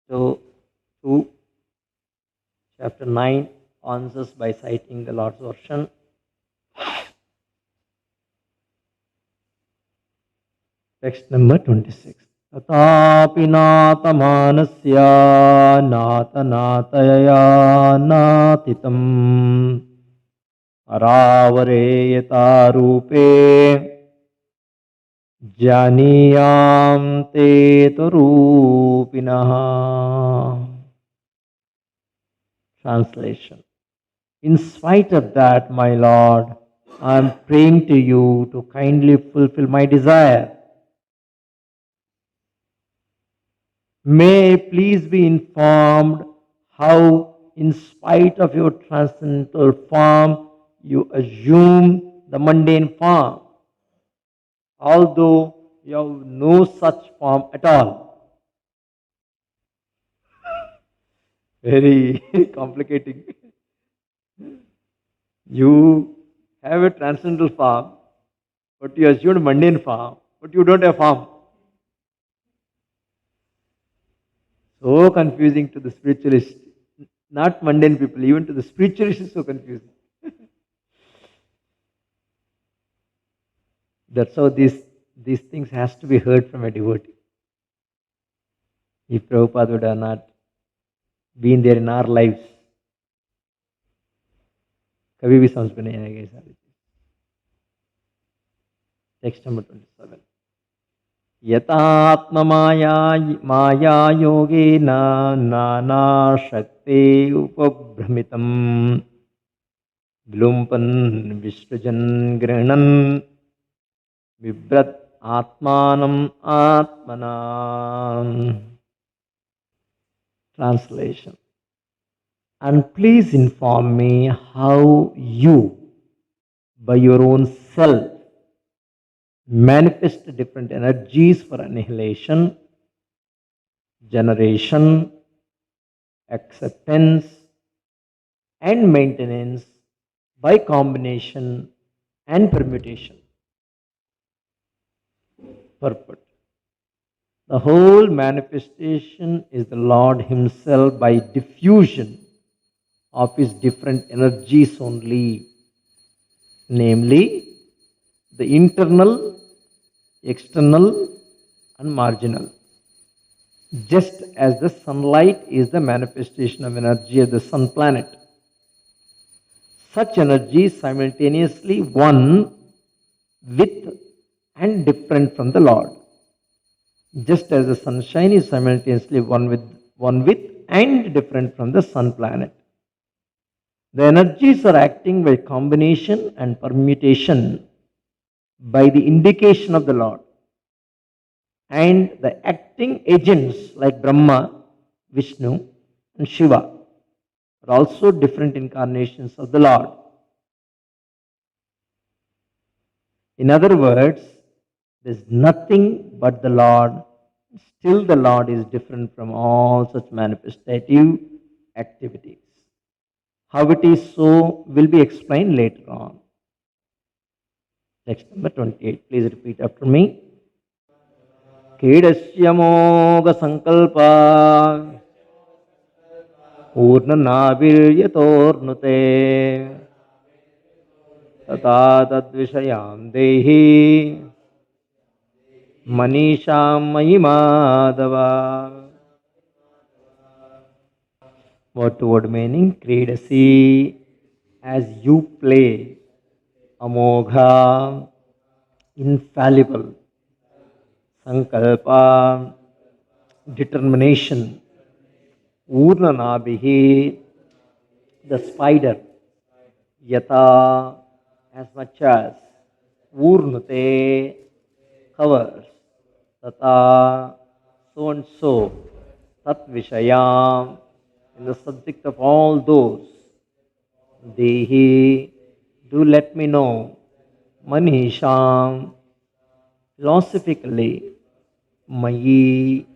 So, 2, chapter 9 answers by citing the Lord's version. Text number 26. Tatapi nātamanasya nātanātayaya nātitam aravareyata rūpe janiyam te tarupinaha. Translation. In spite of that, my Lord, I am praying to you to kindly fulfill my desire. May I please be informed how, in spite of your transcendental form, you assume the mundane form, although you have no such form at all. Very complicating. You have a transcendental form, but you assume mundane form, but you don't have form. So confusing to the spiritualist, not mundane people, even to the spiritualist is so confusing. That's how these things has to be heard from a devotee. If Prabhupada would have not been there in our lives, कभी भी समझ में नहीं आएगा ये सारी चीज. Text number 27. माया योगेन नाना शक्ति उपभ्रमितं विलुम्पन् विसृजन् गृह्णन् बिभ्रत् आत्मानम् आत्मना. Translation. And please inform me how you, by your own self, manifest different energies for annihilation, generation, acceptance, and maintenance by combination and permutation. Purport. The whole manifestation is the Lord Himself by diffusion of His different energies only, namely the internal, external, and marginal. Just as the sunlight is the manifestation of energy of the sun planet, such energy is simultaneously one with and different from the Lord. Just as the sunshine is simultaneously one with and different from the sun planet. The energies are acting by combination and permutation by the indication of the Lord. And the acting agents like Brahmā, Viṣṇu, and Śiva are also different incarnations of the Lord. In other words, there is nothing but the Lord. Still the Lord is different from all such manifestative activities. How it is so will be explained later on. Text number 28. Please repeat after me. krīḍasy amogha-saṅkalpa ūrṇanābhir yathorṇute tathā tad-viṣayāṁ dhehi manīṣāṁ mayi mādhava. Word meaning, krīḍasy, as you play, amogha, infallible, saṅkalpa, determination, ūrṇanābhir, the spider, yatha, as much as, ūrṇanute, covers, tathā, so and so, tad-viṣayāṁ, in the subject of all those, dhehi, do let me know, manīṣāṁ, philosophically, mayi,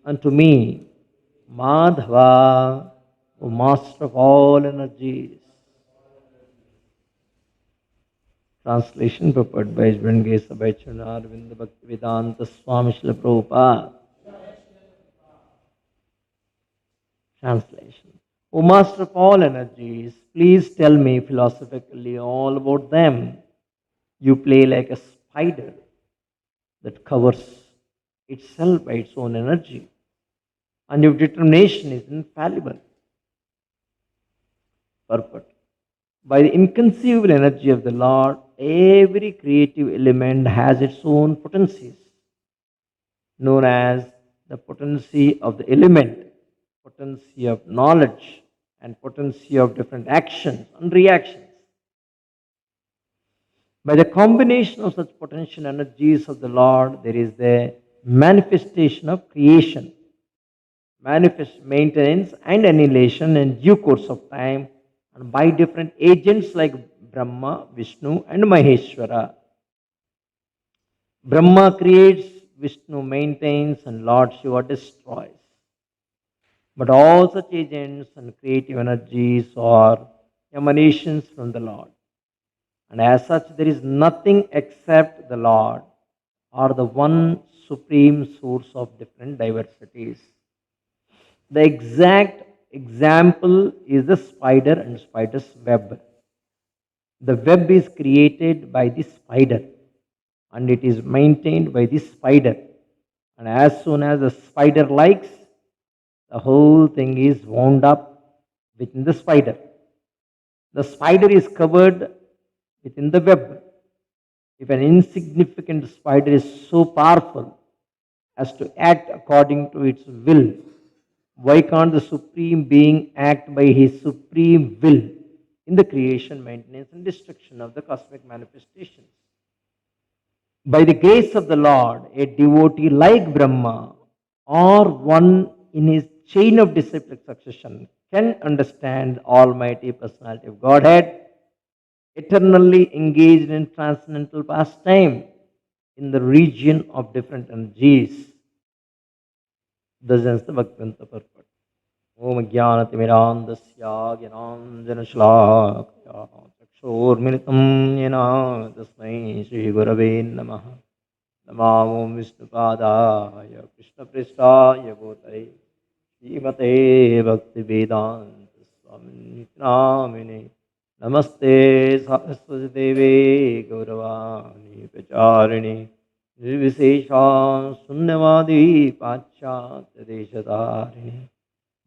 unto me, mādhava, O master of all energies. Translation purport by His Grace Abhayacharnaravindra Bhaktivedanta Swami Śrīla Prabhupada. Translation. O Master of all energies, please tell me philosophically all about them. You play like a spider that covers itself by its own energy, and your determination is infallible. Purport. By the inconceivable energy of the Lord, every creative element has its own potencies, known as the potency of the element, potency of knowledge, and potency of different actions and reactions. By the combination of such potential energies of the Lord, there is the manifestation of creation, manifest maintenance and annihilation in due course of time, and by different agents like Brahma, Viṣṇu and Maheśvara. Brahma creates, Viṣṇu maintains, and Lord Śiva destroys. But all such agents and creative energies are emanations from the Lord. And as such, there is nothing except the Lord, or the one supreme source of different diversities. The exact example is the spider and spider's web. The web is created by the spider and it is maintained by the spider. And as soon as the spider likes, the whole thing is wound up within the spider. The spider is covered within the web. If an insignificant spider is so powerful as to act according to its will, why can't the Supreme Being act by His supreme will in the creation, maintenance, and destruction of the cosmic manifestations? By the grace of the Lord, a devotee like Brahma or one in his chain of disciplic succession can understand Almighty Personality of Godhead, eternally engaged in transcendental pastime in the region of different energies. Thus ends the Bhaktivinoda Purport. Om Jnanatimirandasya Jnananjanashlakaya Chakshurmilitam Yena Tasmai Shri Gurave Namaha. Namo Vishnupadaya Krishna Pristaya Bhutale Srimate Bhaktivedanta Swami Namine Namaste Saraswati Devi Gauravani Pacharine Nirvishesha Sunyavadi Paschatya Deshatarini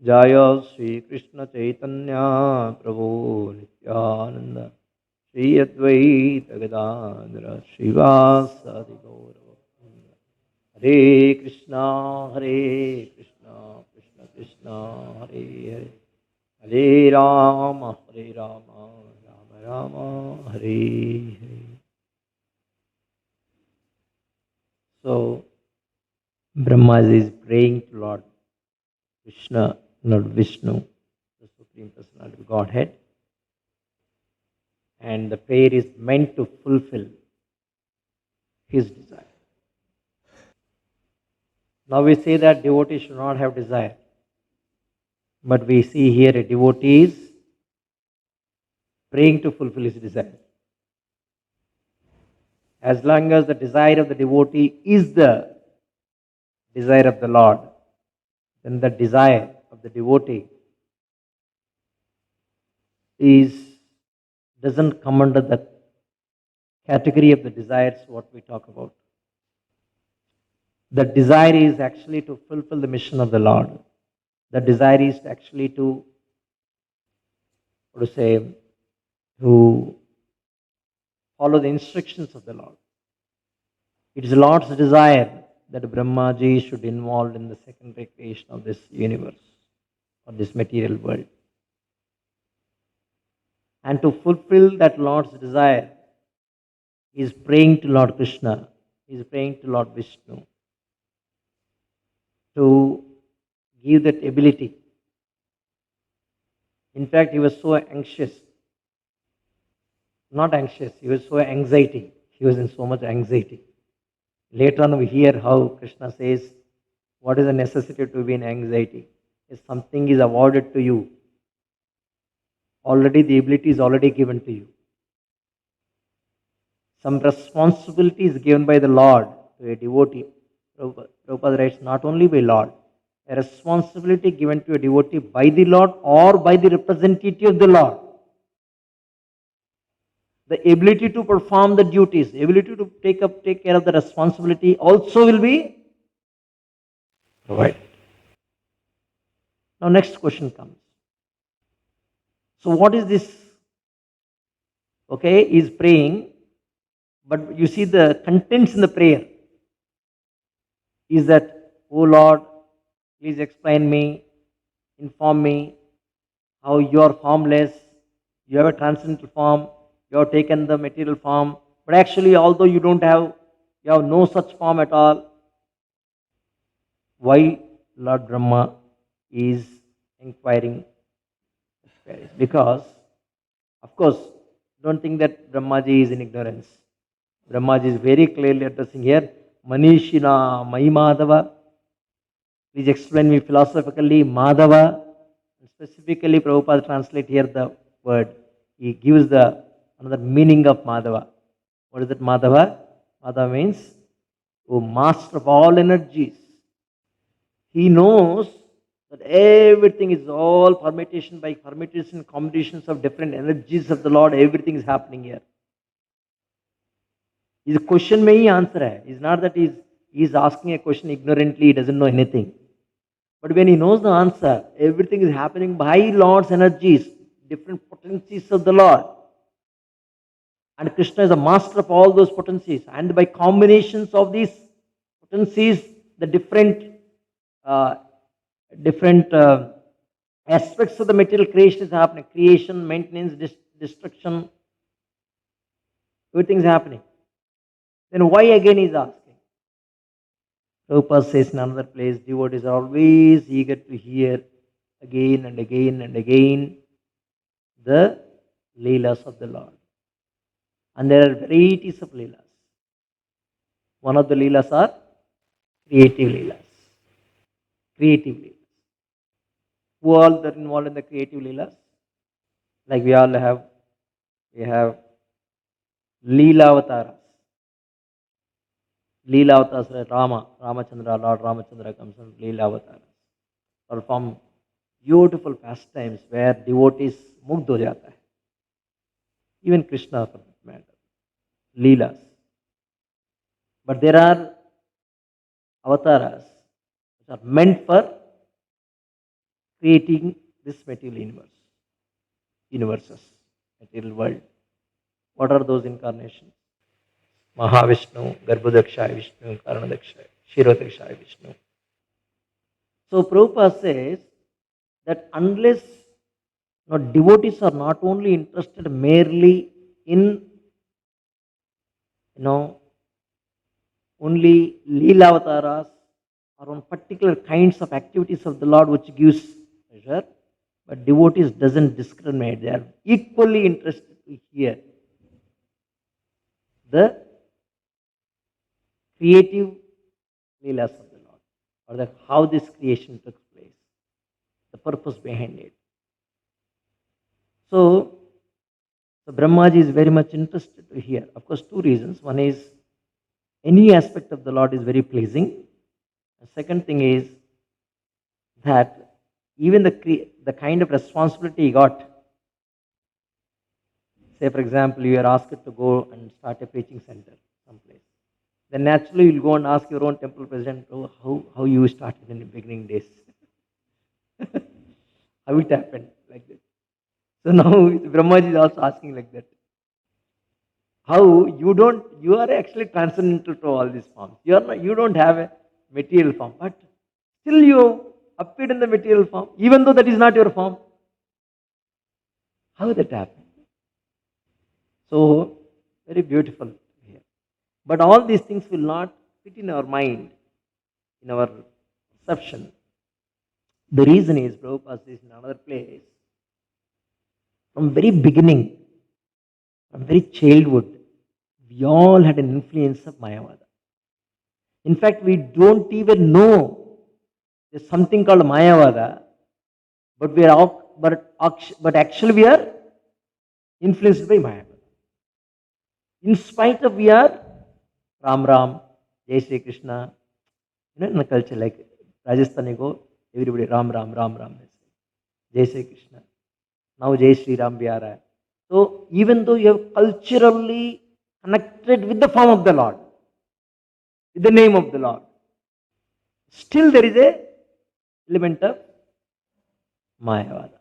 Jaya Sri Krishna Chaitanya Prabhu Nityananda Shri Advaita Gadadhara Srivasadi Gaurava Hare Krishna Krishna Krishna Hare Hare Hare Rama Rama Rama Hare Hare. So, Brahma is praying to Lord Krishna, Lord Viṣṇu, the Supreme Personality of Godhead. And the prayer is meant to fulfill his desire. Now we say that devotee should not have desire. But we see here a devotee is praying to fulfill his desire. As long as the desire of the devotee is the desire of the Lord, then the desire of the devotee doesn't come under the category of the desires what we talk about. The desire is actually to fulfill the mission of the Lord. The desire is actually to follow the instructions of the Lord. It is the Lord's desire that Brahmaji should involve in the secondary creation of this universe or this material world. And to fulfill that Lord's desire, he is praying to Lord Krishna, he is praying to Lord Viṣṇu to give that ability. In fact, he was so anxious. Not anxious, he was so anxiety. He was in so much anxiety. Later on we hear how Krishna says, what is the necessity to be in anxiety? If something is awarded to you, already the ability is already given to you. Some responsibility is given by the Lord to a devotee. Prabhupada writes, not only by Lord, a responsibility given to a devotee by the Lord or by the representative of the Lord. The ability to perform the duties, the ability to take care of the responsibility also will be provided. Now next question comes. So what is this? Okay, he is praying, but you see the contents in the prayer is that, oh Lord, please explain me, inform me how you are formless, you have a transcendental form, you have taken the material form, but actually although you have no such form at all. Why Lord Brahma is inquiring? Because, of course, don't think that Brahmaji is in ignorance. Brahmaji is very clearly addressing here, manīṣāṁ, mayi mādhava. Please explain me philosophically, mādhava. Specifically, Prabhupada translate here the word. He gives another meaning of mādhava. What is that mādhava? Mādhava means, oh master of all energies. He knows that everything is all permutation by permutation, combinations of different energies of the Lord. Everything is happening here. His question may he answer. It's not that he is asking a question ignorantly, he doesn't know anything. But when he knows the answer, everything is happening by Lord's energies, different potencies of the Lord. And Krishna is a master of all those potencies. And by combinations of these potencies, the different aspects of the material creation is happening. Creation, maintenance, destruction, everything is happening. Then why again he is asking? Prabhupada says in another place, devotees are always eager to hear again and again and again the Leelas of the Lord. And there are varieties of Leelas. One of the Leelas are creative Leelas. Creative Leelas. Who all are involved in the creative Leelas? Like we have Leela Avataras. Leela Avataras, Ramachandra, Lord Ramachandra comes on Leela Avataras. Perform beautiful pastimes where devotees mugdh ho jata hai. Even Krishna for that matter. Leelas. But there are avatars which are meant for creating this material universes, material world. What are those incarnations? Mahavishnu, Garbhodakshaya Vishnu, Karanadakshaya, Kshirodakshaya Vishnu. So Prabhupada says that unless devotees are not only interested merely in only Leela Avataras or on particular kinds of activities of the Lord which gives pleasure, but devotees doesn't discriminate. They are equally interested to hear the creative Leelas of the Lord, or how this creation took place, the purpose behind it. So Brahmaji is very much interested to hear. Of course, two reasons. One is any aspect of the Lord is very pleasing. The second thing is that even the kind of responsibility he got. Say, for example, you are asked to go and start a preaching center someplace. Then naturally you will go and ask your own temple president how you started in the beginning days. How it happened like this. So now Brahmaji is also asking like that. How you are actually transcendental to all these forms. You don't have a material form, but still you appeared in the material form, even though that is not your form. How that happened? So, very beautiful here. But all these things will not fit in our mind, in our perception. The reason is, Prabhupada says in another place, from very beginning, from very childhood, we all had an influence of Mayavada. In fact, we don't even know there's something called Mayavada, but actually we are influenced by Mayavada. In spite of we are Ram Ram, Jai Shri Krishna, in a culture like Rajasthan, you go, Everybody, Ram, Ram, Ram, Ram. Jai Shri Krishna. Now Jai Shri Ram Vyara. So even though you have culturally connected with the form of the Lord, with the name of the Lord, still there is a element of Mayavada.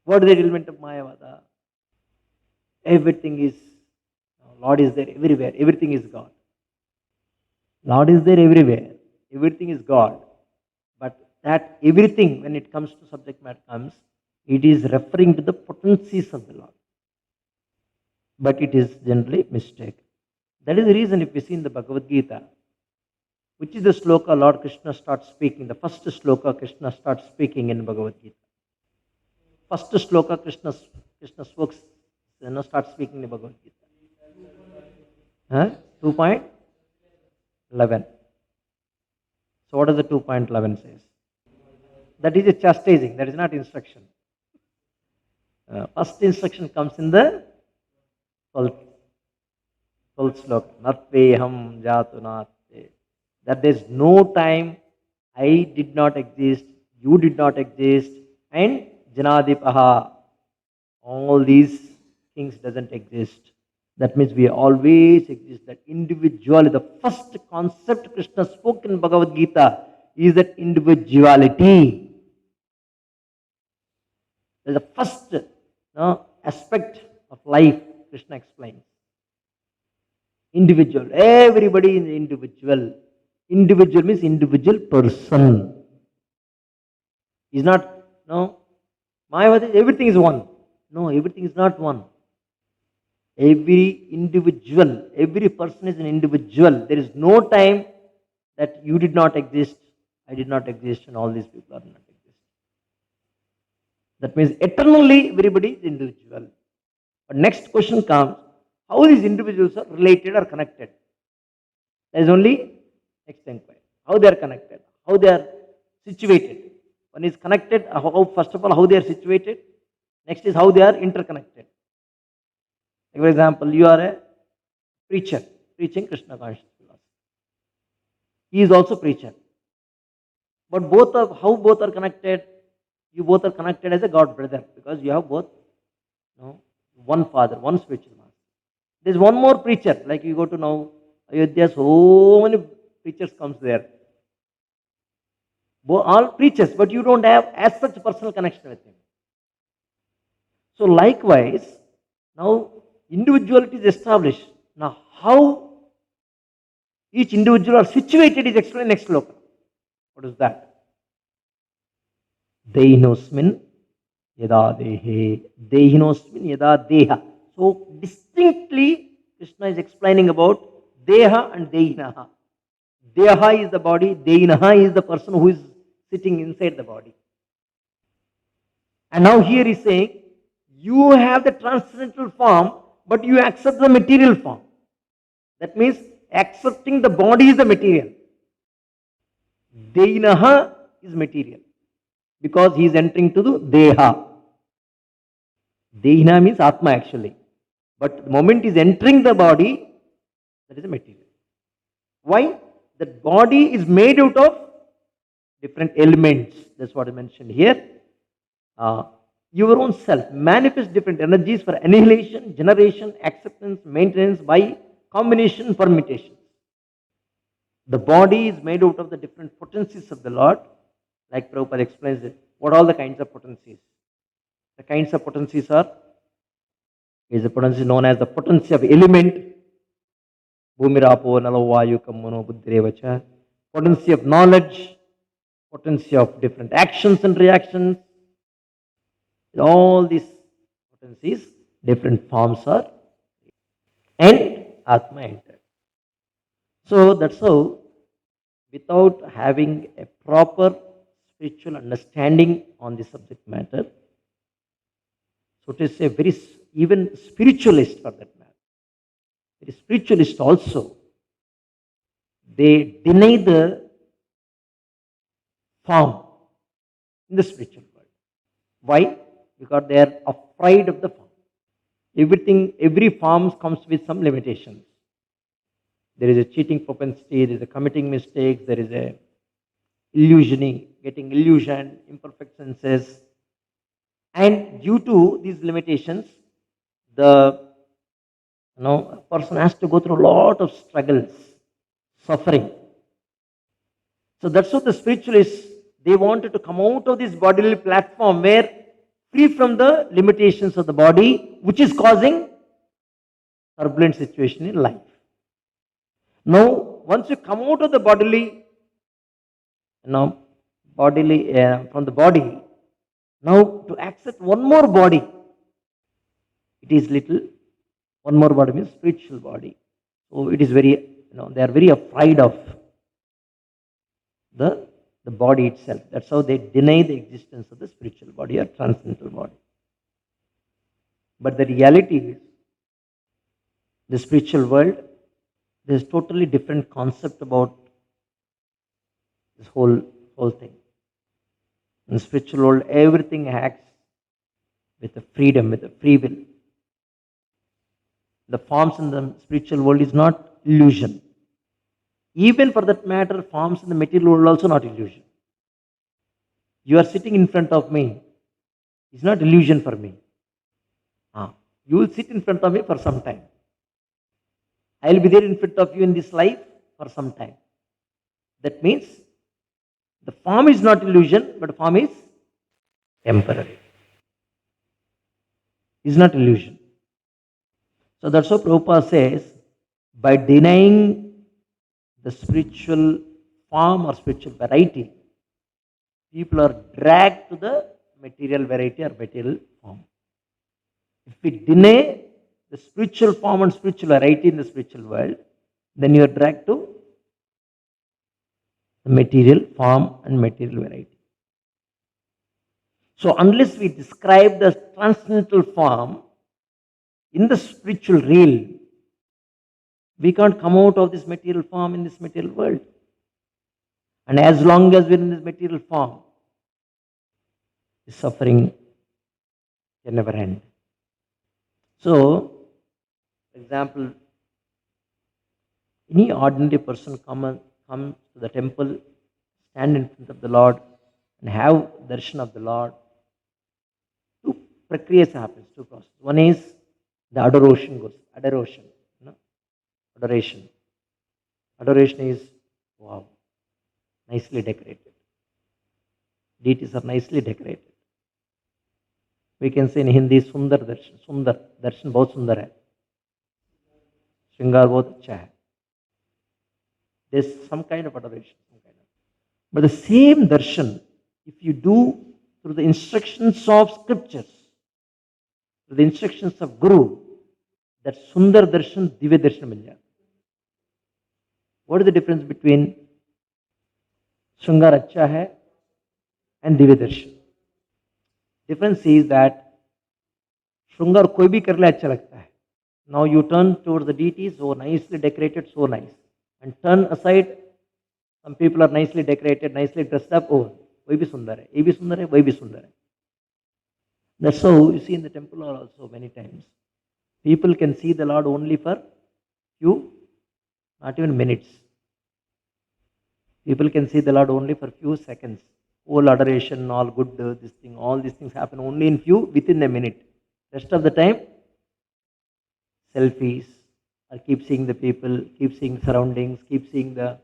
What is the element of Mayavada? Everything is, Lord is there everywhere, everything is God. Lord is there everywhere, everything is God. But that everything, when it comes to subject matter comes, it is referring to the potencies of the Lord. But it is generally mistake. That is the reason if we see in the Bhagavad Gita, which is the sloka Lord Krishna starts speaking, the first sloka Krishna starts speaking in Bhagavad Gita. First sloka Krishna starts speaking in the Bhagavad Gita. 2.11. So what does the 2.11 says? That is a chastising, that is not instruction. First instruction comes in the 12th sloka. Natveham jatunate. That there is no time, I did not exist, you did not exist, and Janadipaha, all these things doesn't exist. That means we always exist. That individuality, the first concept Krishna spoke in Bhagavad Gita is that individuality. That is the first aspect of life Krishna explains. Individual. Everybody is individual. Individual means individual person. Is not, Mayavada, everything is one. No, everything is not one. Every individual, every person is an individual. There is no time that you did not exist, I did not exist, and all these people are not exist. That means eternally everybody is individual. But next question comes, how these individuals are related or connected? There is only next inquiry. How they are connected, how they are situated. One is connected, first of all, how they are situated. Next is how they are interconnected. For example, you are a preacher, preaching Krishna consciousness philosophy. He is also preacher. But how both are connected? You both are connected as a God brother, because you have both one father, one spiritual master. There is one more preacher, like you go to now Ayodhya, so many preachers comes there. All preachers, but you don't have as such personal connection with him. So likewise, now individuality is established. Now how each individual are situated is explained next sloka. What is that? Dehinosmin yada dehe. Dehinosmin yada deha. So distinctly Krishna is explaining about deha and dehinaha. Deha is the body, dehinaha is the person who is sitting inside the body. And now here he is saying, you have the transcendental form, but you accept the material form. That means accepting the body is the material. Dehinaha is material, because he is entering to the deha. Dehina means atma actually. But the moment he is entering the body, that is a material. Why? The body is made out of different elements. That's what I mentioned here. Your own self manifests different energies for annihilation, generation, acceptance, maintenance by combination, permutation. The body is made out of the different potencies of the Lord. Like Prabhupada explains it. What are all the kinds of potencies? The kinds of potencies is the potency known as the potency of element. Bhumirapo, Nalavayu, Kamano, Buddhirevacha. Potency of knowledge, potency of different actions and reactions. All these potencies, different forms are, and Atma entered. So that's how, without having a proper spiritual understanding on the subject matter, so to say, even spiritualist for that matter, very spiritualist also, they deny the form in the spiritual world. Why? Because they are afraid of the form. Every form comes with some limitations. There is a cheating propensity, there is a committing mistakes, there is a illusioning getting illusion, imperfect senses. And due to these limitations, the a person has to go through a lot of struggles, suffering. So that's what the spiritualists, they wanted to come out of this bodily platform where free from the limitations of the body, which is causing turbulent situation in life. Now, once you come out of the bodily, from the body, now to accept one more body, it is little. One more body means spiritual body. So it is very, they are very afraid of the body itself. That's how they deny the existence of the spiritual body or transcendental body. But the reality is, the spiritual world, there is totally different concept about this whole thing. In the spiritual world, everything acts with a freedom, with a free will. The forms in the spiritual world is not illusion. Even for that matter, forms in the material world also not illusion. You are sitting in front of me. It's not illusion for me. You will sit in front of me for some time. I will be there in front of you in this life for some time. That means the form is not illusion, but form is temporary. It's not illusion. So that's what Prabhupada says, by denying the spiritual form or spiritual variety, people are dragged to the material variety or material form. If we deny the spiritual form and spiritual variety in the spiritual world, then you are dragged to the material form and material variety. So unless we describe the transcendental form in the spiritual realm, we can't come out of this material form in this material world. And as long as we're in this material form, the suffering can never end. So, for example, any ordinary person come to the temple, stand in front of the Lord, and have darshan of the Lord. Two prakriyas happens, two processes. One is the adoration goes, adoration. Adoration. Adoration is, wow, nicely decorated. Deities are nicely decorated. We can say in Hindi, Sundar Darshan. Sundar. Darshan bahut sundar hai. Shringar bahut acha hai. There's some kind of adoration. But the same darshan, if you do through the instructions of scriptures, through the instructions of Guru, that Sundar Darshan, Divya Darshan mil jata. What is the difference between Shringar acha hai and Divya Darshan? Difference is that Shringar koi bhi karle acha lagta hai. Now you turn towards the deities, so nicely decorated, so nice. And turn aside, some people are nicely decorated, nicely dressed up, oh, wohi bhi sundar hai, ye bhi sundar hai, wohi bhi sundar hai. That's how you see in the temple also many times. People can see the Lord only for few, not even minutes. People can see the Lord only for few seconds. All adoration, all good, this thing, all these things happen only in few, within a minute. Rest of the time, selfies, or keep seeing the people, keep seeing the surroundings, keep seeing the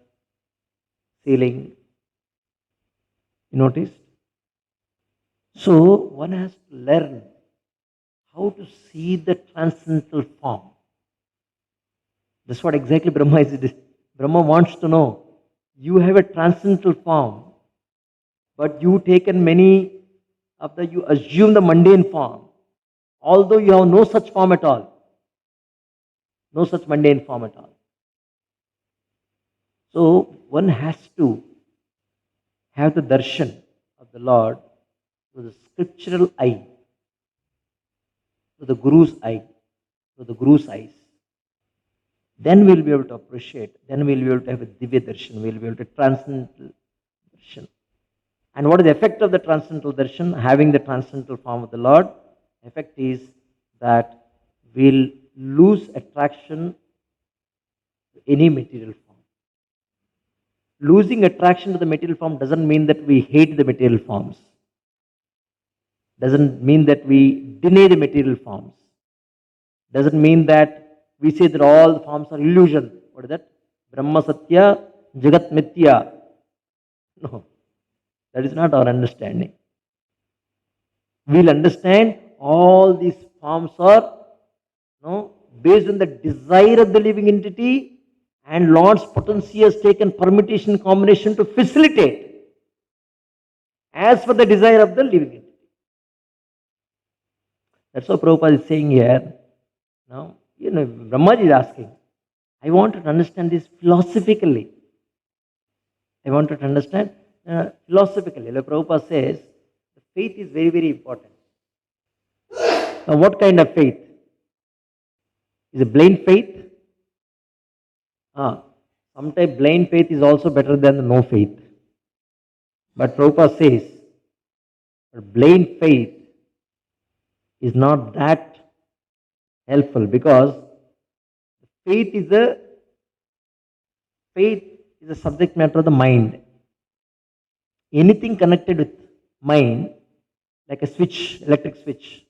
ceiling. You noticed? So one has to learn how to see the transcendental form. That's what exactly Brahma is. Brahma wants to know. You have a transcendental form, but you taken many of you assume the mundane form, although you have no such form at all. No such mundane form at all. So one has to have the darshan of the Lord through the scriptural eye, through the Guru's eye, through the Guru's eyes. Then we'll be able to appreciate, then we'll be able to have a Divya Darshan, we'll be able to transcendental darshan. And what is the effect of the transcendental darshan? Having the transcendental form of the Lord, effect is that we'll lose attraction to any material form. losing attraction to the material form doesn't mean that we hate the material forms. Doesn't mean that we deny the material forms. Doesn't mean that we say that all the forms are illusion. What is that? Brahma Satya, Jagat Mithya. No, that is not our understanding. We'll understand all these forms are based on the desire of the living entity, and Lord's potency has taken permutation combination to facilitate as for the desire of the living entity. That's what Prabhupada is saying here. Now, Brahmaji is asking, I wanted to understand this philosophically. I wanted to understand philosophically. Like Prabhupada says, the faith is very, very important. Now, what kind of faith? Is it blind faith? Sometimes blind faith is also better than no faith. But Prabhupada says, blind faith is not that helpful, because faith is a subject matter of the mind. Anything connected with mind, like a switch, electric switch.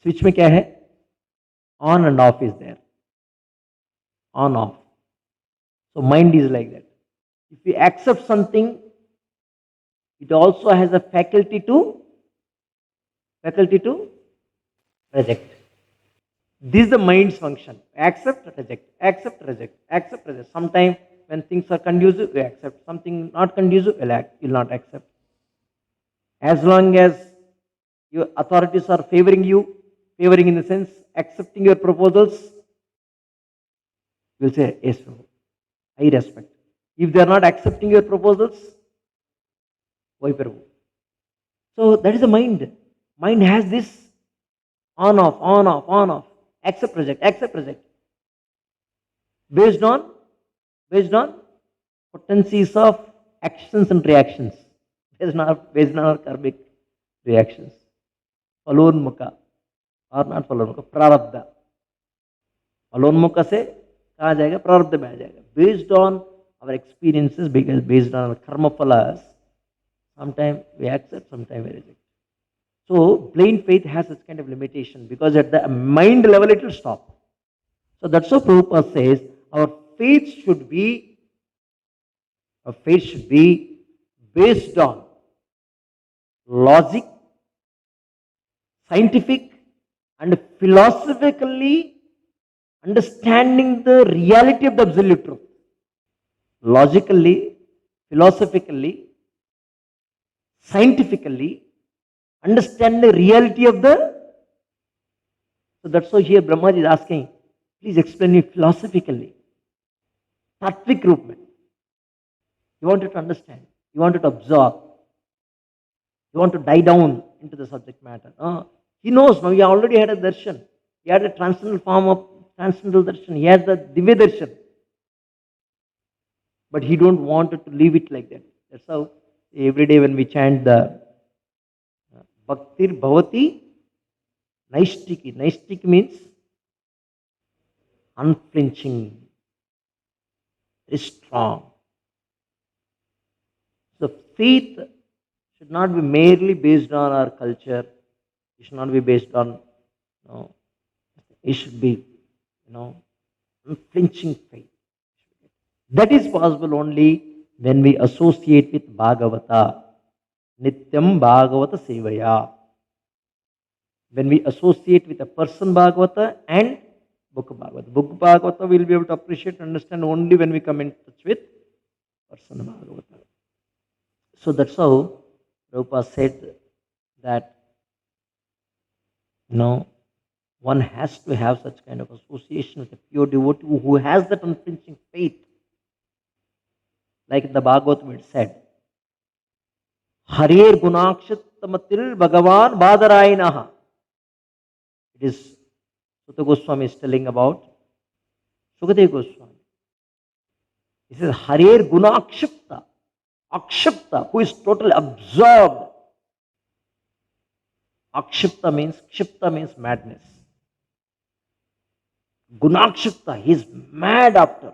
Switch में क्या है? On and off is there. On off. So mind is like that. If we accept something, it also has a faculty to reject. This is the mind's function. Accept, reject, accept, reject, accept, reject. Sometimes when things are conducive, you accept. Something not conducive, you will not accept. As long as your authorities are favoring you, favoring in the sense accepting your proposals, you will say, yes, I respect. If they are not accepting your proposals, why Prabhu? So that is the mind. Mind has this on off, on off, on off. Accept, reject, accept, reject. Based on potencies of actions and reactions. Based on our karmic reactions. Falonmukha or not falonmukha, prarabdha. Falonmukha se kaha jayega? Prarabdha mein aa jayega. Based on our experiences, because based on our karma phalas, sometimes we accept, sometimes we reject. So, blind faith has such kind of limitation, because at the mind level it will stop. So, that's what Prabhupada says, our faith should be based on logic, scientific, and philosophically understanding the reality of the absolute truth. Logically, philosophically, scientifically, understand the reality of the. So that's why here Brahma is asking, please explain me philosophically. Tattvic roop mein. You wanted to understand, you wanted to absorb, you want to dive down into the subject matter. He knows now, he already had a darshan. He had a transcendental form of transcendental darshan. He has the divya darshan. But he don't want to leave it like that. That's how every day when we chant the Bhaktir Bhavati Naistiki. Naistiki means unflinching, very strong. So faith should not be merely based on our culture. It should not be based on, it should be, unflinching faith. That is possible only when we associate with Bhagavata. Nityam Bhagavata Sevaya. When we associate with a person Bhagavata and book Bhagavata. Book Bhagavata we will be able to appreciate and understand only when we come in touch with person Bhagavata. So that's how Prabhupada said that one has to have such kind of association with a pure devotee who has that unflinching faith. Like in the Bhagavatam it said, Hare Gunakshatamatil Bhagavan Badarayanaha. It is Sutta Goswami is telling about Sukadeva Goswami. He says, Hare Gunakshapta. Akshapta, who is totally absorbed. Akshapta means madness. Gunakshapta, he is mad after.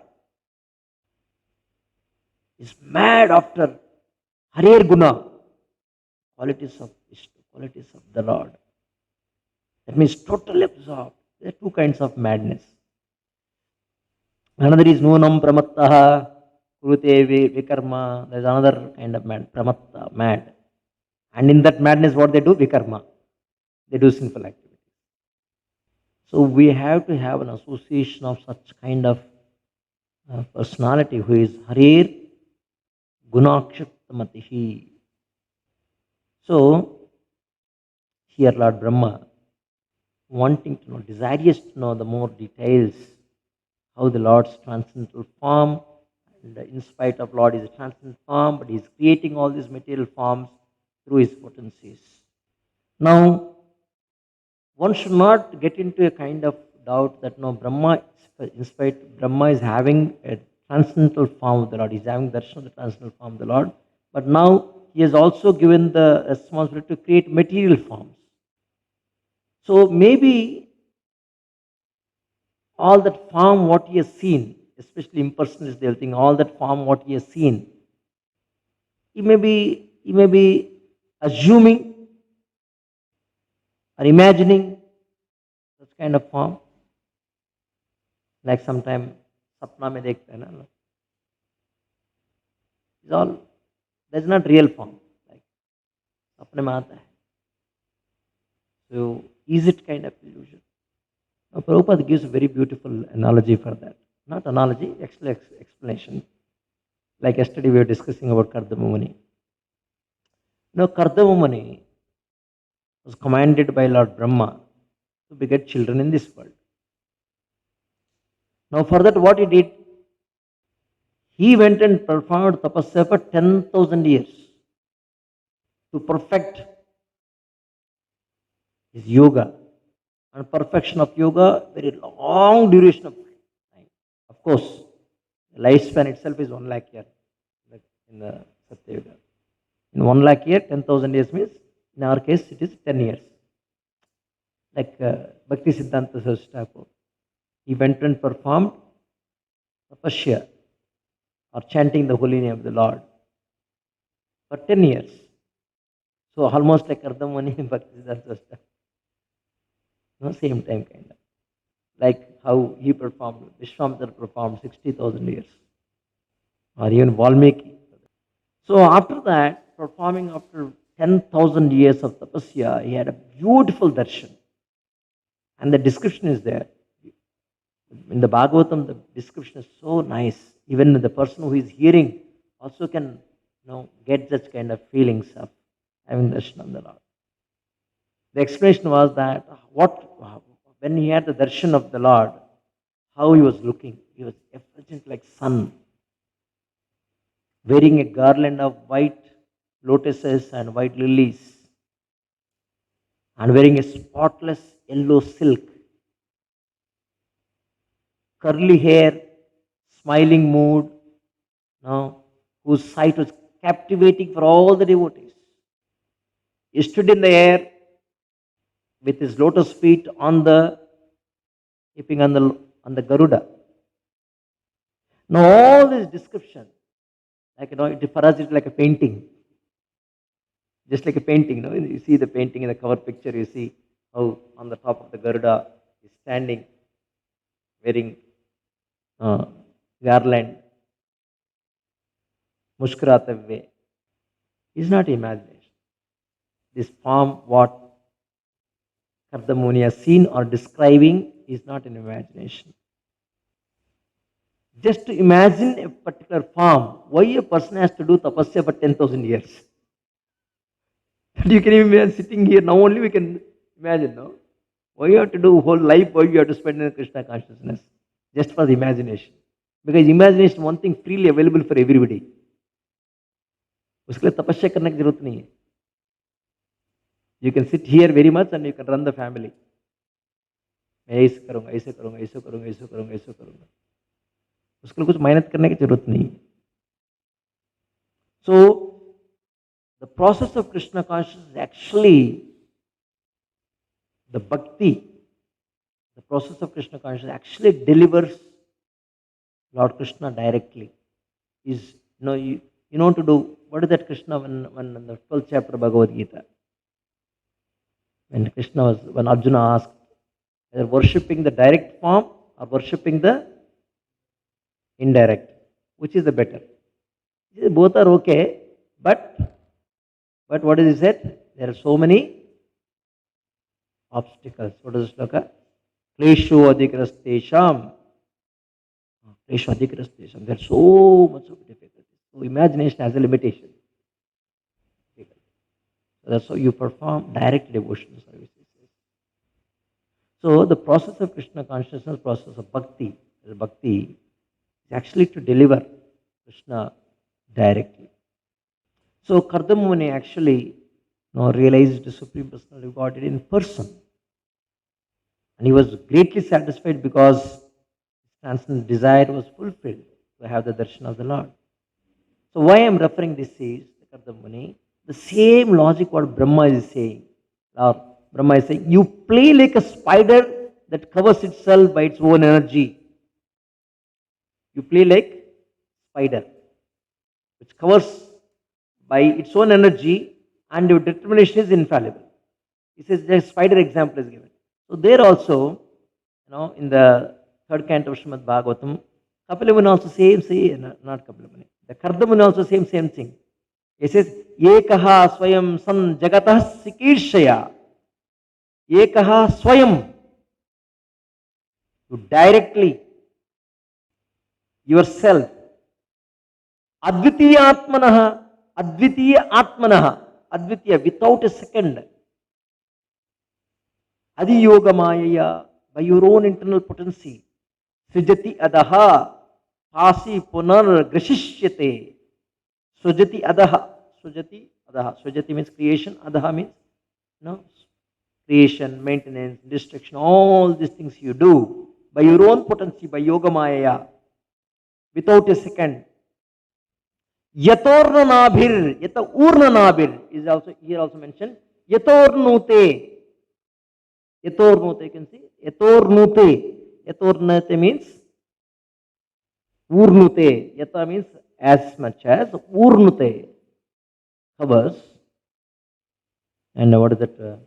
is mad after Hare Guna, qualities of Vishnu, qualities of the Lord. That means totally absorbed. There are two kinds of madness. Another is Nunam Pramattaha, Kurute Vikarma. There's another kind of mad, Pramatta, mad. And in that madness, what they do? Vikarma. They do sinful activities. So we have to have an association of such kind of personality who is Harir Gunakshiptamatihi. So, here Lord Brahma, wanting to know, desirous to know the more details, how the Lord's transcendental form, and in spite of Lord is a transcendental form, but He is creating all these material forms through His potencies. Now, one should not get into a kind of doubt that no, Brahma, in spite Brahma is having a transcendental form of the Lord, he is having darshan of the transcendental form of the Lord, but now he has also given the responsibility to create material forms. So maybe all that form what he has seen, especially impersonalists, they will think all that form what he has seen, he may be assuming or imagining such kind of form. Like sometime sapna mein dekhte hai na. It's all, that's not real form. Like sapne mein aata hai. So is it kind of illusion? Now Prabhupada gives a very beautiful analogy for that. Not analogy, actually explanation. Like yesterday we were discussing about Kardama Muni. Now Kardama Muni was commanded by Lord Brahma to beget children in this world. Now for that what he did? He went and performed tapasya for 10,000 years to perfect his yoga. And perfection of yoga, very long duration of time. Of course, the lifespan itself is 1 lakh year in the Satya Yuga. In 1 lakh year, 10,000 years means, in our case, it is 10 years. Like Bhakti Siddhanta Saraswati Thakur, he went and performed tapasya or chanting the holy name of the Lord for 10 years. So almost like Kardama Muni and Bhakti Siddhanta Saraswati Thakur. No, same time kind of. Like how he performed, Vishwamitra performed 60,000 years. Or even Valmiki. So after that, performing after 10,000 years of tapasya, he had a beautiful darshan. And the description is there. In the Bhagavatam, the description is so nice. Even the person who is hearing also can get such kind of feelings of having darshan of the Lord. The explanation was that when he had the darshan of the Lord, how he was looking. He was effulgent like sun, wearing a garland of white lotuses and white lilies, and wearing a spotless yellow silk, curly hair, smiling mood, whose sight was captivating for all the devotees. He stood in the air with his lotus feet keeping on the Garuda. Now all this description, like for us it's like a painting. Just like a painting, you see the painting in the cover picture, you see how on the top of the Garuda is standing, wearing garland, mushkurate way. It's not imagination. This form, what Kardama Muni has seen or describing, is not an imagination. Just to imagine a particular form, why a person has to do tapasya for 10,000 years? You can even imagine sitting here, now only we can imagine, no? Why you have to do whole life, why you have to spend in Krishna consciousness? Just for the imagination. Because imagination, one thing freely available for everybody. उसके लिए तपस्या करने की जरूरत नहीं है. You can sit here very much and you can run the family. मैं ऐसे करूँगा, ऐसे करूँगा, ऐसे करूँगा, ऐसे करूँगा, ऐसे करूँगा. उसके लिए कुछ मेहनत करने की जरूरत नहीं है. So, the process of Krishna consciousness is actually the bhakti. The process of Krishna consciousness actually delivers Lord Krishna directly. Is You know to do, what is that Krishna when in the 12th chapter of Bhagavad Gita? When Arjuna asked, whether worshipping the direct form or worshipping the indirect, which is the better? He said, both are okay, but what is he said? There are so many obstacles. What is the shloka? Klesho adhikrastesham. Klesho adhikrastesham. There is so much of difficulty. So imagination has a limitation. So that's how you perform direct devotional services. So the process of Krishna consciousness, process of bhakti is actually to deliver Krishna directly. So Kardama Muni actually realized the Supreme Personality of Godhead in person. And he was greatly satisfied because his transcendental desire was fulfilled to have the darshan of the Lord. So why I am referring this is, Kardama Muni, the same logic what Brahmā is saying. Brahmā is saying, you play like a spider that covers itself by its own energy. You play like spider, which covers by its own energy, and your determination is infallible. He says the spider example is given. So there also, in the third canto of Srimad Bhagavatam, Kapila Muni also not Kapila Muni, the Kardama Muni also same thing. He says, Ekaha swayam san jagatah sikirshaya. Ekaha swayam. You directly, yourself, advitiya atmanaha, advitiya, without a second, adiyoga mayaya, by your own internal potency, srijati adaha, pasi punar grashishyate, sujati adaha, sujati means creation, adaha means creation, maintenance, destruction, all these things you do by your own potency, by yoga maya, without a second. Yathorṇanābhir, ūrṇanābhir is also here also mentioned. Yathorṇute, you can see. Yathorṇute means ūrṇute. Yatha means as much as, ūrṇute covers. And what is that?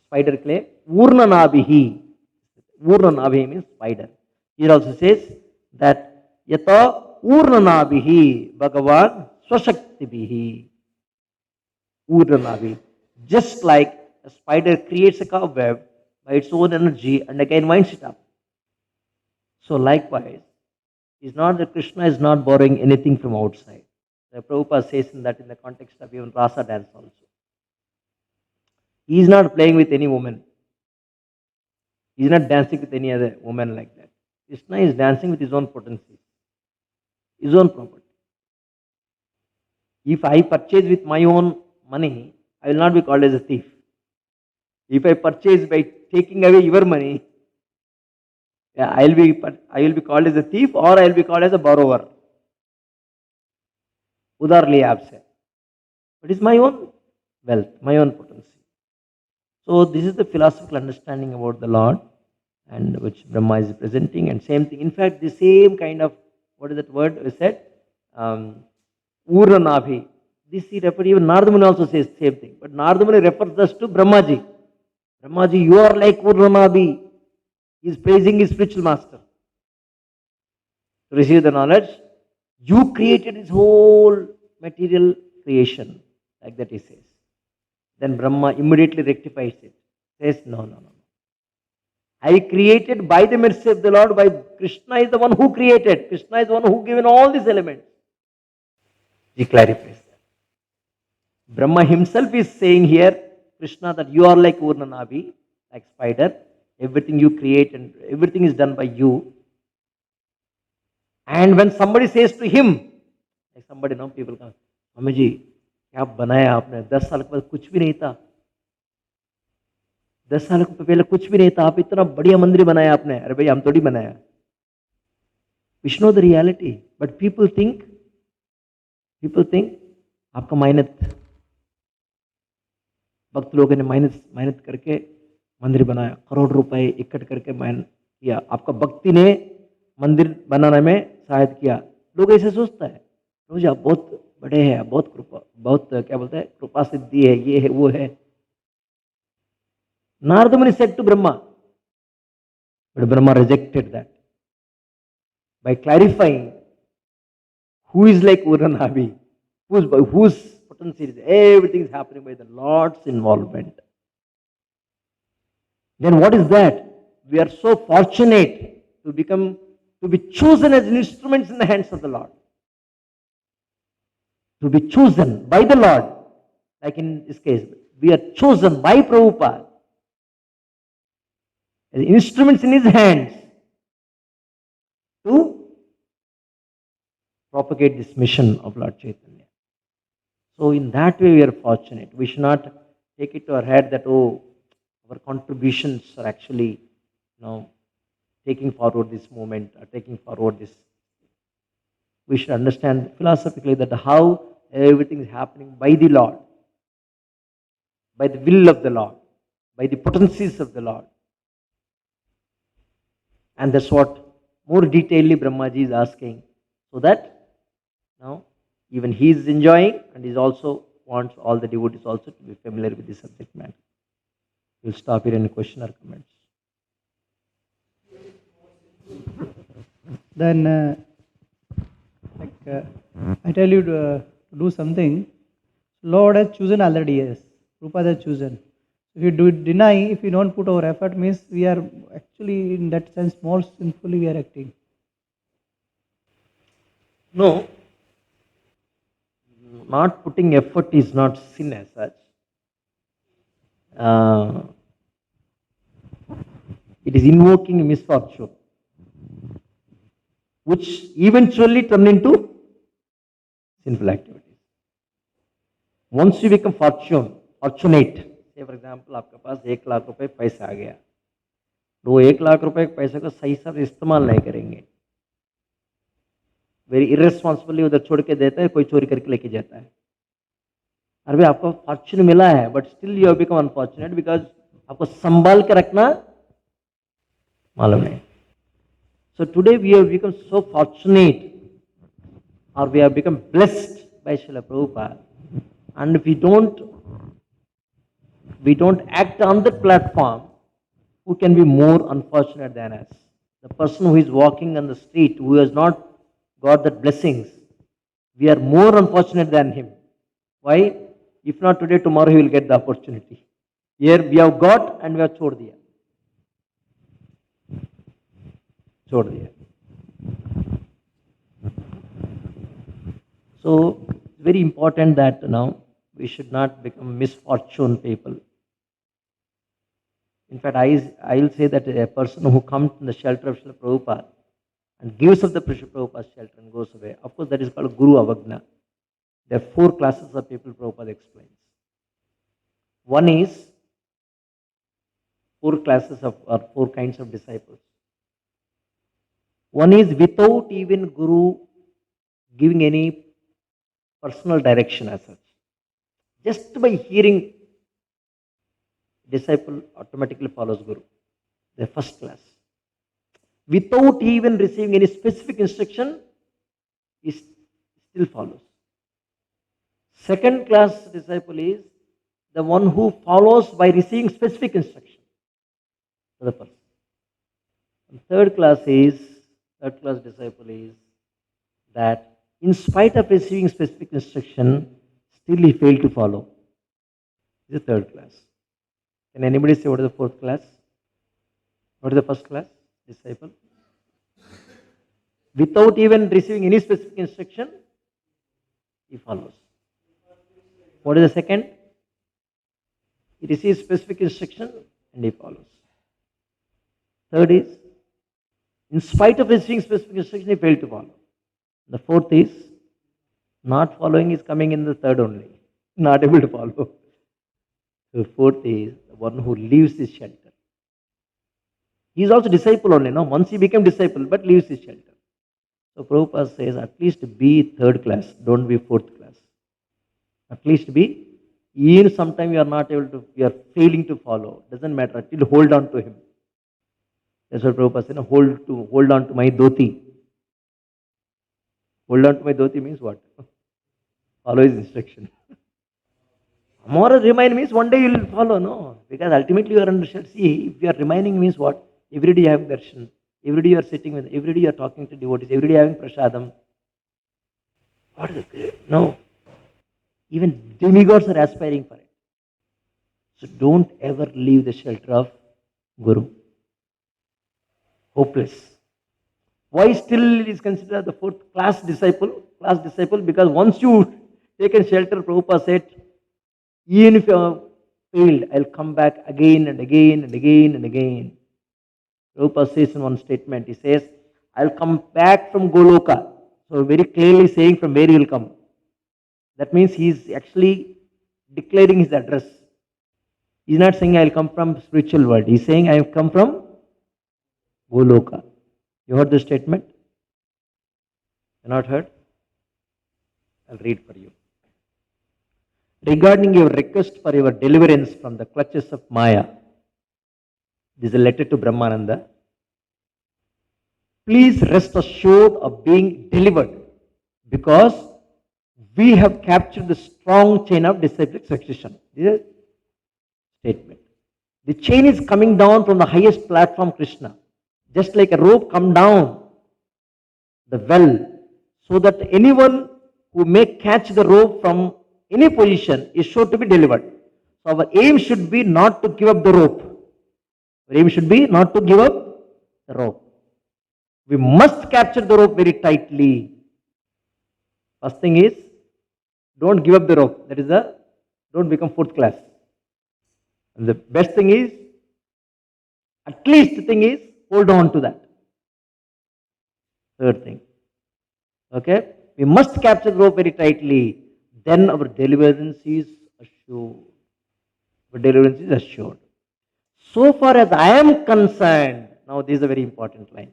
Spider clay. ūrṇanābhih. ūrṇanābhih means spider. Here also says that yatha ūrṇanābhih Bhagavan swashaktibihi. ūrṇanābhih. Just like a spider creates a cobweb by its own energy and again winds it up. So likewise, it's not that Krishna is not borrowing anything from outside. The Prabhupada says in the context of even rasa dance also. He is not playing with any woman. He is not dancing with any other woman like that. Krishna is dancing with his own potency, his own property. If I purchase with my own money, I will not be called as a thief. If I purchase by taking away your money, I will be called as a thief, or I will be called as a borrower. Udhar liya aapse. But it's my own wealth, my own potency. So this is the philosophical understanding about the Lord, and which Brahmā is presenting, and same thing. In fact, the same kind of, what is that word we said? ūrṇanābhir. This he referred, even Narada Muni also says same thing. But Narada Muni refers us to Brahmaji. Brahmaji, you are like ūrṇanābhir. He is praising his spiritual master. To receive the knowledge, you created his whole material creation. Like that he says. Then Brahmā immediately rectifies it. Says, no. I created by the mercy of the Lord, by Krishna is the one who created. Krishna is the one who given all these elements. He clarifies that. Brahmā himself is saying here, Krishna, that you are like ūrṇanābhir, like spider. Everything you create and everything is done by you. And when somebody says to him, like somebody, people come, Mami ji, क्या बनाया आपने? 10 साल के बाद कुछ भी नहीं था. 10 साल के पहले कुछ भी नहीं था. आप इतना बढ़िया मंदिर बनाया आपने. अरे भाई, हम थोड़ी बनाया. We know the reality, but people think आपका मेहनत, भक्त लोगों ने मेहनत करके मंदिर बनाया, करोड़ रुपए इकट्ठा करके मेहनत किया, आपका भक्ति ने मंदिर बनाने में सहायता किया. लोग ऐसे सोचता है. प्रभु जी आप बहुत बड़े हैं, आप बहुत कृपा, बहुत क्या बोलते हैं, कृपा सिद्धि है, ये है, वो है. Narada Muni said to Brahma, but Brahma rejected that by clarifying who is like ūrṇanābhir, whose potencies, everything is happening by the Lord's involvement. Then what is that? We are so fortunate to be chosen as instruments in the hands of the Lord. To be chosen by the Lord, like in this case, we are chosen by Prabhupada as instruments in his hands to propagate this mission of Lord Chaitanya. So in that way we are fortunate. We should not take it to our head that, oh, our contributions are actually, taking forward this movement or taking forward this. We should understand philosophically that how everything is happening by the Lord, by the will of the Lord, by the potencies of the Lord. And that's what more detailedly Brahmaji is asking, so that now even he is enjoying and he also wants all the devotees also to be familiar with the subject matter. We'll stop here. Any question or comments? Then, I tell you to do something. Lord has chosen already, yes. Prabhupada has chosen. If you do deny, if you don't put our effort, means we are actually, in that sense, more sinfully we are acting. No. Not putting effort is not sin as such. It is invoking misfortune, which eventually turn into sinful activities. Once you become fortunate, say for example, आपके पास 1 लाख रुपए पैसा आ गया, तो वो 1 लाख रुपए के पैसे को सही से इस्तेमाल नहीं करेंगे, वेरी इरेस्पॉन्सिबली उधर छोड़ के देता है, कोई चोरी करके लेके जाता है. अरे आपको फॉर्चून मिला है, but still you have become unfortunate because आपको संभाल के रखना मालूम नहीं. So today we have become so fortunate, or we have become blessed by Srila Prabhupada, and if we don't act on the platform, who can be more unfortunate than us? The person who is walking on the street, who has not got that blessings, we are more unfortunate than him. Why? If not today, tomorrow he will get the opportunity. Here we have got and we have chhod diya. So it's very important that now we should not become misfortune people. In fact, I will say that a person who comes in the shelter of Srila Prabhupada and gives up the Prabhupada's shelter and goes away, of course that is called Guru Avagna. There are 4 classes of people Prabhupada explains. One is 4 classes of, or 4 kinds of disciples. One is without even Guru giving any personal direction as such. Just by hearing, disciple automatically follows Guru. The first class. Without even receiving any specific instruction, he still follows. Second class disciple is the one who follows by receiving specific instruction to the person. And third class disciple is that in spite of receiving specific instruction, still he failed to follow. This is the third class. Can anybody say what is the fourth class? What is the first class? Disciple. Without even receiving any specific instruction, he follows. What is the second? He receives specific instruction and he follows. Third is, in spite of receiving specific instruction, he failed to follow. The fourth is, not following is coming in the third only. Not able to follow. The fourth is the one who leaves his shelter. He is also disciple only, no? Once he became disciple, but leaves his shelter. So Prabhupada says, at least be third class, don't be fourth class. At least be, even sometime you are not able to, you are failing to follow. Doesn't matter, still hold on to him. That's what Prabhupada said, hold on to my dhoti. Hold on to my dhoti means what? Follow his instruction. Amora remain means one day you will follow, no? Because ultimately you are understood. See, if you are remaining means what? Every day you have darshan. Every day you are sitting with, every day you are talking to devotees, every day having prasadam. What is it? No. Even demigods are aspiring for it. So don't ever leave the shelter of Guru. Hopeless. Why still it is considered the fourth class disciple? Class disciple because once you taken shelter, Prabhupada said, even if you have failed, I'll come back again and again and again and again. Prabhupada says in one statement, he says, I'll come back from Goloka. So very clearly saying from where he will come. That means he is actually declaring his address. He is not saying I'll come from spiritual world. He is saying I have come from Goloka. You heard the statement? You not heard? I'll read for you. Regarding your request for your deliverance from the clutches of Maya, this is a letter to Brahmananda. Please rest assured of being delivered because we have captured the strong chain of disciplic succession. This is a statement. The chain is coming down from the highest platform, Krishna. Just like a rope come down the well, so that anyone who may catch the rope from any position is sure to be delivered. So our aim should be not to give up the rope. Our aim should be not to give up the rope. We must capture the rope very tightly. First thing is, don't give up the rope. That is don't become fourth class. And the best thing is, at least the thing is, hold on to that. Third thing. Okay? We must capture the rope very tightly. Then our deliverance is assured. Our deliverance is assured. So far as I am concerned, now this is a very important line.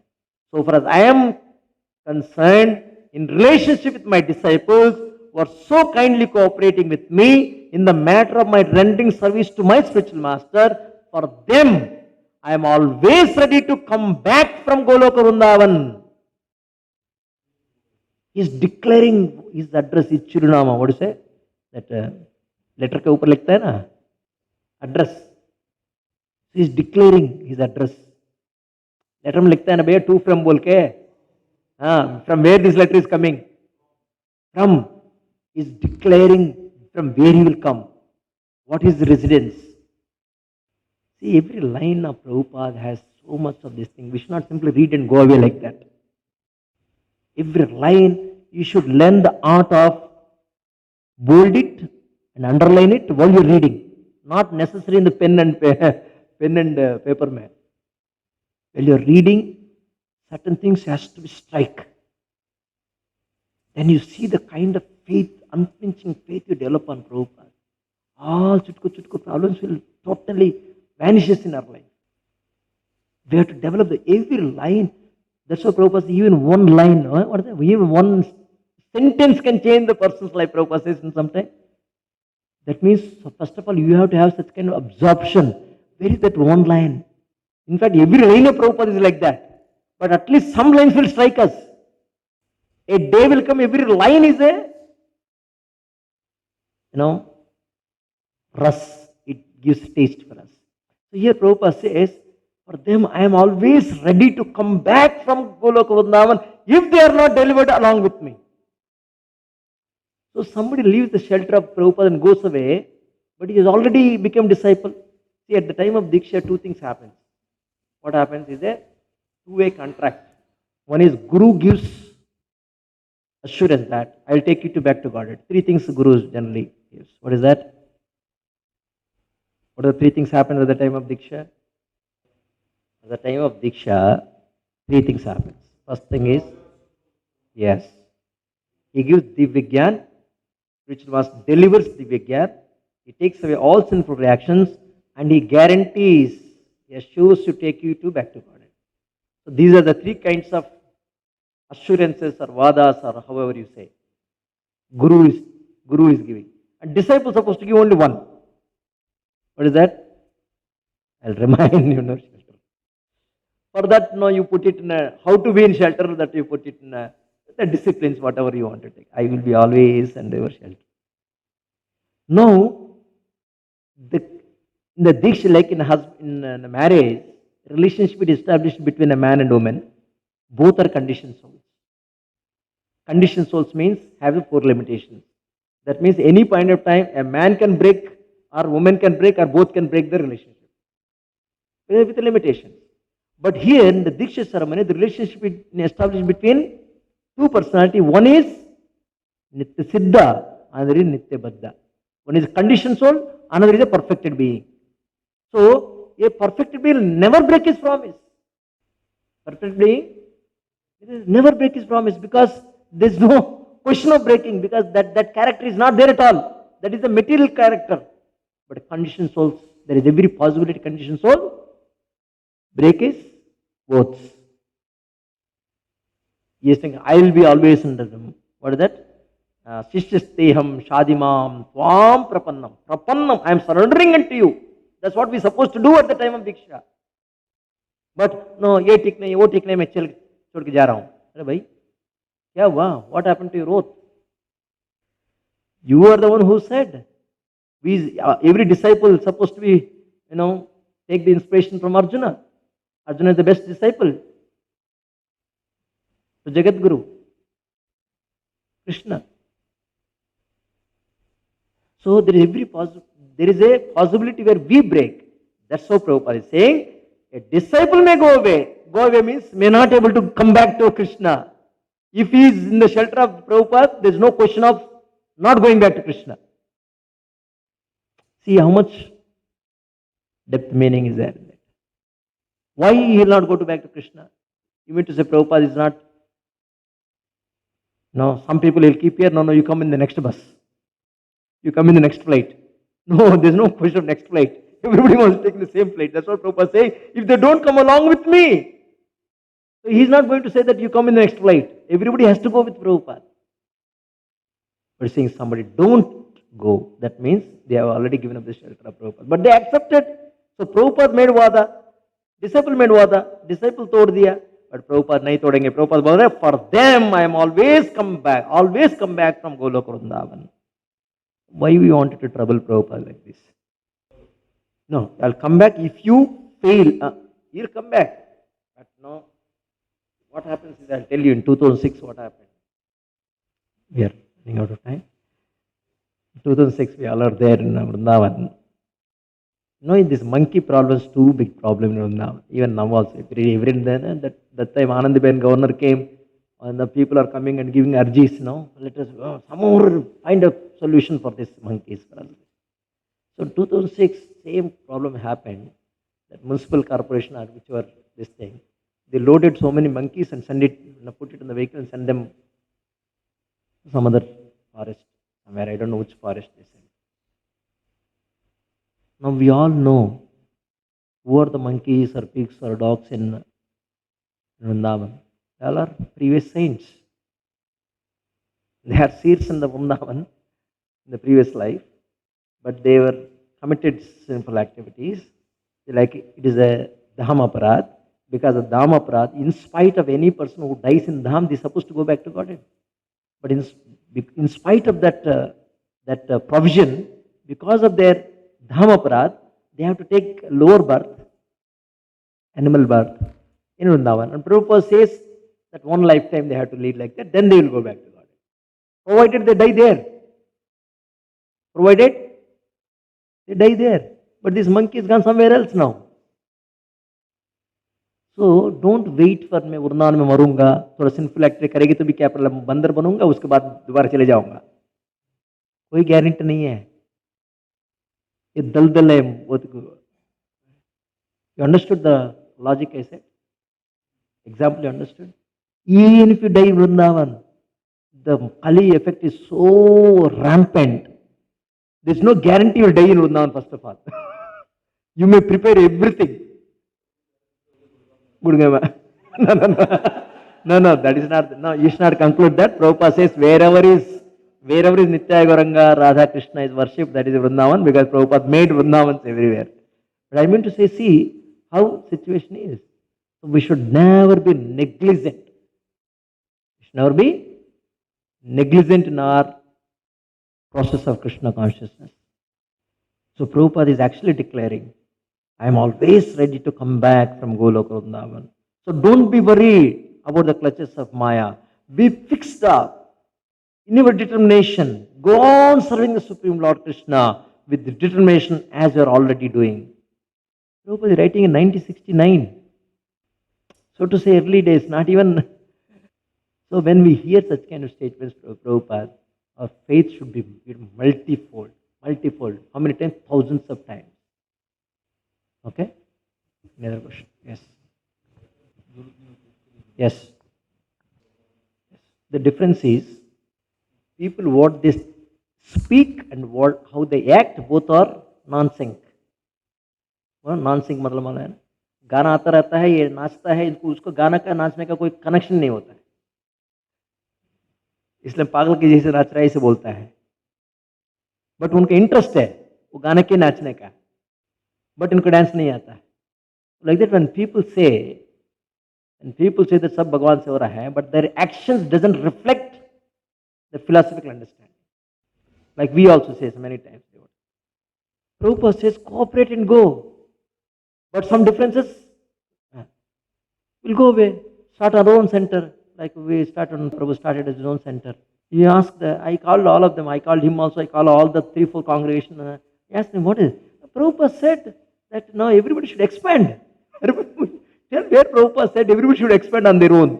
So far as I am concerned, in relationship with my disciples who are so kindly cooperating with me in the matter of my rendering service to my spiritual master, for them I am always ready to come back from Goloka Vrindavan. He is declaring his address, his chirunama. What do you say? That letter ke upar likhta hai na? Address. He is declaring his address. Letter mein likhta hai na bhaiya, to from bol ke. From where this letter is coming? From. He is declaring from where he will come. What is the residence? See, every line of Prabhupada has so much of this thing. We should not simply read and go away like that. Every line, you should learn the art of bold it and underline it while you're reading. Not necessarily in the pen and paper man. While you're reading, certain things has to be strike. Then you see the kind of faith, unflinching faith you develop on Prabhupada. All chutko problems will totally vanishes in our life. We have to develop every line. That's why Prabhupada says even one line, even one sentence can change the person's life, Prabhupada says in some time. That means, first of all, you have to have such kind of absorption. Where is that one line? In fact, every line of Prabhupada is like that. But at least some lines will strike us. A day will come, every line is ras. It gives taste for us. So here Prabhupada says, for them I am always ready to come back from Goloka Vrindavan if they are not delivered along with me. So somebody leaves the shelter of Prabhupada and goes away, but he has already become disciple. See, at the time of Diksha, two things happen. What happens is a two-way contract. One is Guru gives assurance that I will take you back to Godhead. Three things Guru generally gives. What is that? What are the three things happen at the time of Diksha? At the time of Diksha, three things happen. First thing is, yes, he gives Divya, which was delivers Divya. He takes away all sinful reactions and he guarantees, he assures to take you back to Godhead. So these are the three kinds of assurances or vadas or however you say. Guru is giving. And disciple is supposed to give only one. What is that? I'll remind you. For that, you put it in how to be in shelter, that you put it in the disciplines, whatever you want to take. I will be always and ever shelter. Now, in the diksha, like in a marriage, relationship is established between a man and woman. Both are conditioned souls. Conditioned souls means have the four limitations. That means any point of time, a man can break, or woman can break, or both can break the relationship with the limitations. But here in the diksha ceremony, the relationship is established between two personalities. One is Nitya Siddha, another is Nitya Baddha. One is a conditioned soul, another is a perfected being. So, a perfected being will never break his promise. Perfect being will never break his promise, because there is no question of breaking, because that character is not there at all. That is the material character. But conditioned souls, there is every possibility conditioned soul break his oaths. He is saying, I will be always under them. What is that? Shishyasteham shadimam tvam prapannam. Prapannam, I am surrendering unto you. That's what we are supposed to do at the time of Diksha. But no, ye ठीक नहीं, वो ठीक नहीं, मैं चल छोड़ के जा रहा हूँ. अरे भाई, क्या हुआ? What happened to your oath? You are the one who said. Every disciple is supposed to be, take the inspiration from Arjuna. Arjuna is the best disciple. So Jagat Guru, Krishna. So there is a possibility where we break. That's how Prabhupada is saying. A disciple may go away. Go away means may not able to come back to Krishna. If he is in the shelter of Prabhupada, there is no question of not going back to Krishna. See how much depth meaning is there in that. Why he will not go back to Krishna? You mean to say Prabhupada is not? No, some people will keep here. No, you come in the next bus. You come in the next flight. No, there is no question of next flight. Everybody wants to take the same flight. That's what Prabhupada is saying. If they don't come along with me, so he is not going to say that you come in the next flight. Everybody has to go with Prabhupada. But saying somebody don't go, that means they have already given up the shelter of Prabhupada. But they accepted. So Prabhupada made vada, disciple made vada, disciple tod diya, but Prabhupada nahi todenge. Prabhupada bola, for them I am always come back from Goloka Vrindavan. Why we wanted to trouble Prabhupada like this? No, I'll come back. If you fail, he'll come back. But no, what happens is, I'll tell you in 2006 what happened. We are running out of time. In 2006, we all are there in Vrindavan. This monkey problem is too big problem in Vrindavan. Even now also, every then, that time Anandaben governor came, and the people are coming and giving urges, let us somehow find a solution for this monkeys. So in 2006, same problem happened. That municipal corporation, which were this thing, they loaded so many monkeys and put it in the vehicle and send them to some other forest, somewhere, I don't know which forest they sent. Now we all know who are the monkeys or pigs or dogs in Vrindavan. They all are previous saints. They are seers in the Vrindavan in the previous life, but they were committed sinful activities. Like it is a Dham Aparad. Because of Dham Aparad, in spite of any person who dies in Dham, they are supposed to go back to Godhead. But in spite of that provision, because of their Dham Aparad, they have to take lower birth, animal birth, in Vrindavan. And Prabhupada says that one lifetime they have to lead like that, then they will go back to Godhead. Provided they die there. Provided they die there. But this monkey has gone somewhere else now. So don't wait for मैं उड़नान में मरूंगा, थोड़ा simple act करेगी तो भी क्या problem, बंदर बनूंगा, उसके बाद दोबारा चले जाऊंगा, कोई गारंटी नहीं है. ये दलदल है. You understood the logic I said? Example you understood? Even if you die in Vrindavan, the Kali effect is so rampant. There is no guarantee you will die in Vrindavan first of all. You may prepare everything. No, that is not. No, you should not conclude that. Prabhupada says wherever is Nitya Gauranga, Radha Krishna is worshipped, that is Vrindavan, because Prabhupada made Vrindavans everywhere. But I mean to say, see how situation is. So we should never be negligent. We should never be negligent in our process of Krishna consciousness. So Prabhupada is actually declaring, I am always ready to come back from Goloka Vrindavan. So don't be worried about the clutches of Maya. Be fixed up in your determination. Go on serving the Supreme Lord Krishna with determination as you are already doing. Prabhupada is writing in 1969. So to say early days, not even. So when we hear such kind of statements from Prabhupada, our faith should be multifold. Multifold. How many times? Thousands of times. Okay? Another question. Yes. Yes. The difference is, people what they speak and what how they act, both are non-sync. Non-sync मतलब माना है ना, गाना आता रहता है, ये नाचता है, इनको उसको गाना का नाचने का कोई कनेक्शन नहीं होता है, इसलिए पागल के जैसे नाच रहा है इसे बोलता है. बट उनका इंटरेस्ट है वो गाने के नाचने का, बट इनको डांस नहीं आता है. Like that when people say that सब भगवान से हो रहा है, but their actions doesn't reflect the philosophical understanding. Like we also say many times. Prabhupada says cooperate and go. But some differences will go away. Start our own center. Like we started, Prabhu started his own center. He asked, I called all of them. I called him also. I called all the 3-4 congregations. He asked him, what is it? Prabhupada said that now everybody should expand. Tell where Prabhupada said everybody should expand on their own.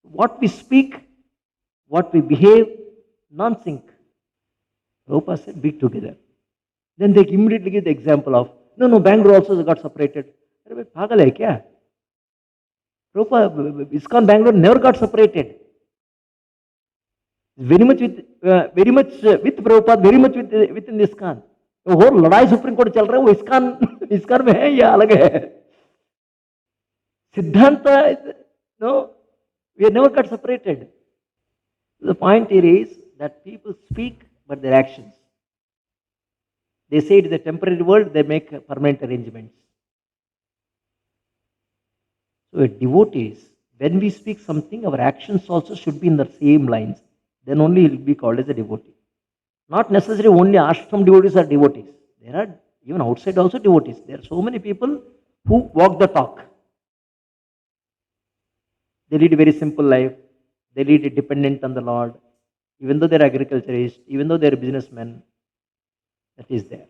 What we speak, what we behave, non-sync. Prabhupada said, be together. Then they immediately give the example of, no, Bangalore also got separated. Pagal hai kya? Prabhupada, ISKCON Bangalore never got separated. Very much with Prabhupada, very much within ISKCON. वो हो लड़ाई supreme court चल रहा है, वो ISKCON में है या अलग है? सिद्धांत, no, we have never got separated. The point here is that people speak, but their actions. They say it is a temporary world, they make permanent arrangements. So a devotees, when we speak something, our actions also should be in the same lines. Then only he will be called as a devotee. Not necessarily only ashram devotees are devotees. There are even outside also devotees. There are so many people who walk the talk. They lead a very simple life. They lead a dependent on the Lord. Even though they are agriculturists, even though they are businessmen, that is there.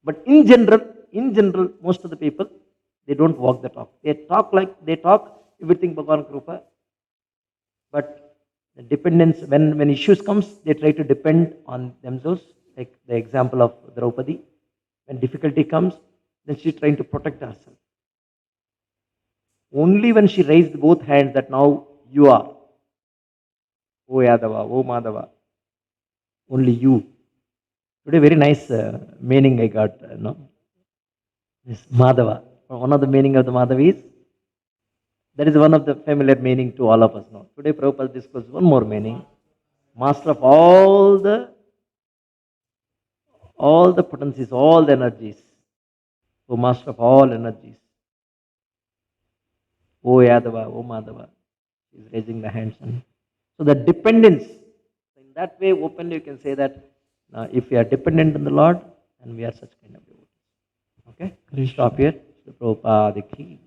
But in general, most of the people, they don't walk the talk. They talk everything Bhagavan Krupa. But the dependence, when issues comes, they try to depend on themselves. Like the example of Draupadi. When difficulty comes, then she is trying to protect herself. Only when she raised both hands that now you are. O Yadava, O Mādhava, only you. Today, very nice meaning I got, this Mādhava. One of the meaning of the Mādhava is, that is one of the familiar meaning to all of us now. Today, Prabhupada disclosed one more meaning. Master of all the potencies, all the energies. O Master of all energies. O Yadava, O Mādhava. He is raising the hands. So the dependence, in that way openly you can say that if we are dependent on the Lord, and we are such kind of devotees. Okay? Stop here. Prabhupada ki.